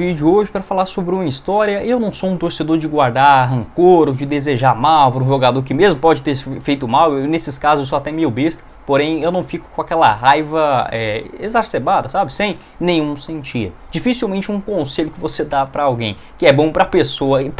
Vídeo hoje para falar sobre uma história. Eu não sou um torcedor de guardar rancor ou de desejar mal para um jogador que mesmo pode ter feito mal. Nesses casos eu sou até meio besta, porém eu não fico com aquela raiva exacerbada, sabe? Sem nenhum sentido. Dificilmente um conselho que você dá para alguém que é bom para a pessoa e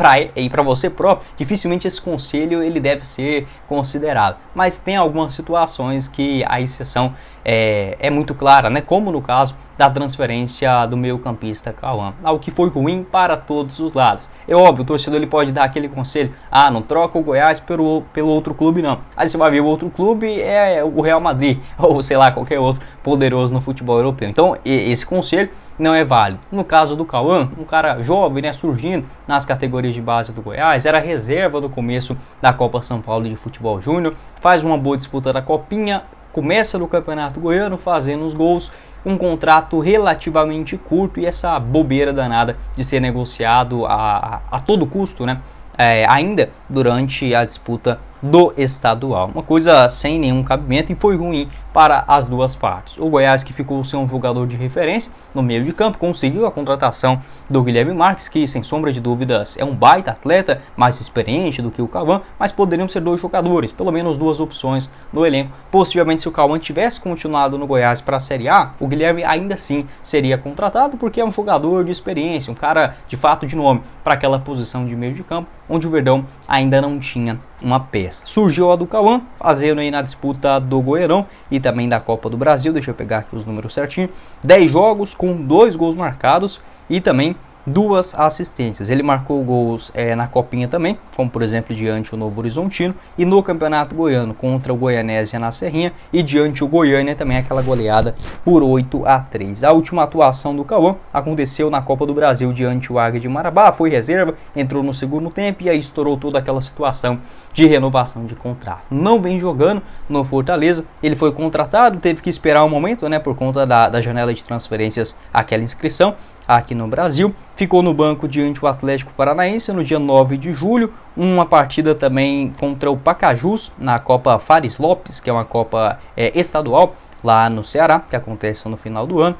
para você próprio, dificilmente esse conselho ele deve ser considerado. Mas tem algumas situações que a exceção é muito clara, né? Como no caso da transferência do meio-campista Cauã, algo que foi ruim para todos os lados. É óbvio, o torcedor ele pode dar aquele conselho: não troca o Goiás pelo outro clube não. Aí você vai ver, o outro clube é o Real Madrid, ou sei lá, qualquer outro poderoso no futebol europeu. Então esse conselho não é válido. No caso do Cauã, um cara jovem, né, surgindo nas categorias de base do Goiás, era reserva no começo da Copa São Paulo de Futebol Júnior, faz uma boa disputa da Copinha, começa no Campeonato Goiano fazendo os gols, um contrato relativamente curto e essa bobeira danada de ser negociado a todo custo, né? Ainda durante a disputa do estadual. Uma coisa sem nenhum cabimento e foi ruim para as duas partes. O Goiás, que ficou sem um jogador de referência no meio de campo, conseguiu a contratação do Guilherme Marques, que sem sombra de dúvidas é um baita atleta, mais experiente do que o Cauã, mas poderiam ser dois jogadores, pelo menos duas opções no elenco. Possivelmente, se o Cauã tivesse continuado no Goiás para a Série A, o Guilherme ainda assim seria contratado, porque é um jogador de experiência, um cara de fato de nome para aquela posição de meio de campo, onde o Verdão ainda não tinha uma peça. Surgiu a do Cauã, fazendo aí na disputa do Goianão e também da Copa do Brasil. Deixa eu pegar aqui os números certinho. 10 jogos com 2 gols marcados e também 2 assistências. Ele marcou gols na Copinha também, como por exemplo diante o Novo Horizontino, e no Campeonato Goiano contra o Goianésia na Serrinha, e diante o Goiânia também aquela goleada por 8-3. A última atuação do Cauã aconteceu na Copa do Brasil diante o Águia de Marabá, foi reserva, entrou no segundo tempo e aí estourou toda aquela situação de renovação de contrato. Não vem jogando no Fortaleza, ele foi contratado, teve que esperar um momento, né, por conta da janela de transferências, aquela inscrição aqui no Brasil, ficou no banco diante o Atlético Paranaense no dia 9 de julho, uma partida também contra o Pacajus na Copa Fares Lopes, que é uma Copa estadual lá no Ceará, que acontece no final do ano.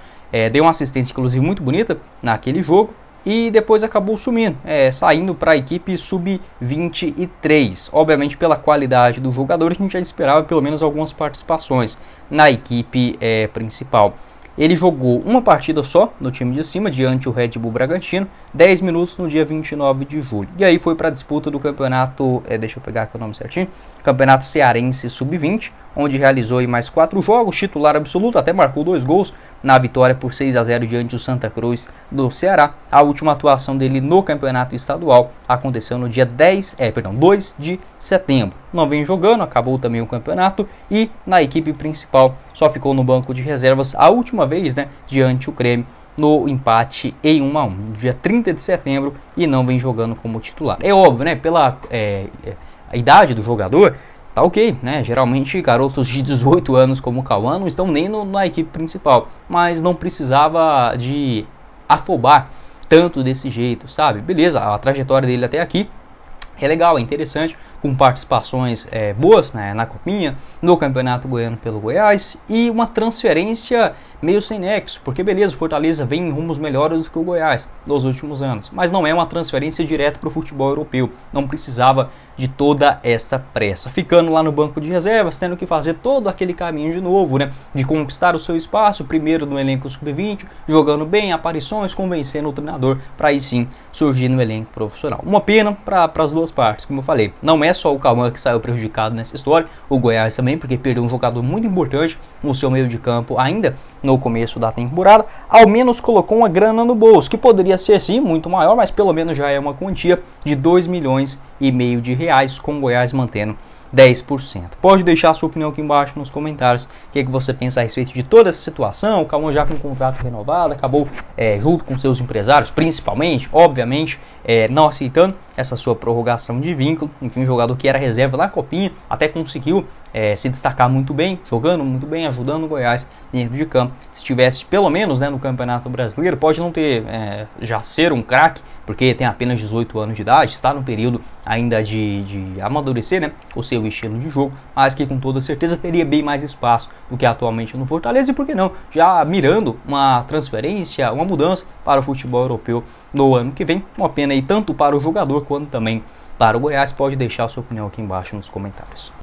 Deu uma assistência inclusive muito bonita naquele jogo e depois acabou sumindo, saindo para a equipe sub-23. Obviamente pela qualidade do jogador a gente já esperava pelo menos algumas participações na equipe principal. Ele jogou uma partida só no time de cima, diante o Red Bull Bragantino, 10 minutos no dia 29 de julho. E aí foi para a disputa do campeonato, deixa eu pegar aqui o nome certinho, Campeonato Cearense Sub-20, onde realizou aí mais 4 jogos, titular absoluto, até marcou 2 gols na vitória por 6-0 diante do Santa Cruz do Ceará. A última atuação dele no campeonato estadual aconteceu no dia 2 de setembro. Não vem jogando, acabou também o campeonato e na equipe principal só ficou no banco de reservas a última vez, né, diante o Grêmio no empate em 1-1, no dia 30 de setembro, e não vem jogando como titular. É óbvio, né, pela a idade do jogador, tá ok, né? Geralmente garotos de 18 anos como o Cauã não estão nem na equipe principal, mas não precisava de afobar tanto desse jeito, sabe? Beleza, a trajetória dele até aqui é legal, é interessante, com participações boas, né, na Copinha, no Campeonato Goiano pelo Goiás, e uma transferência meio sem nexo, porque beleza, o Fortaleza vem em rumos melhores do que o Goiás nos últimos anos, mas não é uma transferência direta para o futebol europeu, não precisava de toda essa pressa, ficando lá no banco de reservas, tendo que fazer todo aquele caminho de novo, né, de conquistar o seu espaço, primeiro no elenco sub-20, jogando bem, aparições, convencendo o treinador para aí sim surgir no elenco profissional. Uma pena para as duas partes, como eu falei, não é só o Cauã que saiu prejudicado nessa história, o Goiás também, porque perdeu um jogador muito importante no seu meio de campo ainda no começo da temporada, ao menos colocou uma grana no bolso, que poderia ser sim muito maior, mas pelo menos já é uma quantia de 2,5 milhões de reais, com o Goiás mantendo 10%. Pode deixar a sua opinião aqui embaixo nos comentários, o que você pensa a respeito de toda essa situação. O Cauã já com o contrato renovado, acabou junto com seus empresários, principalmente, obviamente, não aceitando essa sua prorrogação de vínculo. Enfim, um jogador que era reserva na Copinha, até conseguiu se destacar muito bem, jogando muito bem, ajudando o Goiás dentro de campo. Se tivesse pelo menos, né, no Campeonato Brasileiro, pode não ter já ser um craque, porque tem apenas 18 anos de idade, está no período ainda de amadurecer, né, o seu estilo de jogo, mas que com toda certeza teria bem mais espaço do que atualmente no Fortaleza, e por que não, já mirando uma transferência, uma mudança para o futebol europeu no ano que vem. Uma pena aí tanto para o jogador quanto também para o Goiás. Pode deixar a sua opinião aqui embaixo nos comentários.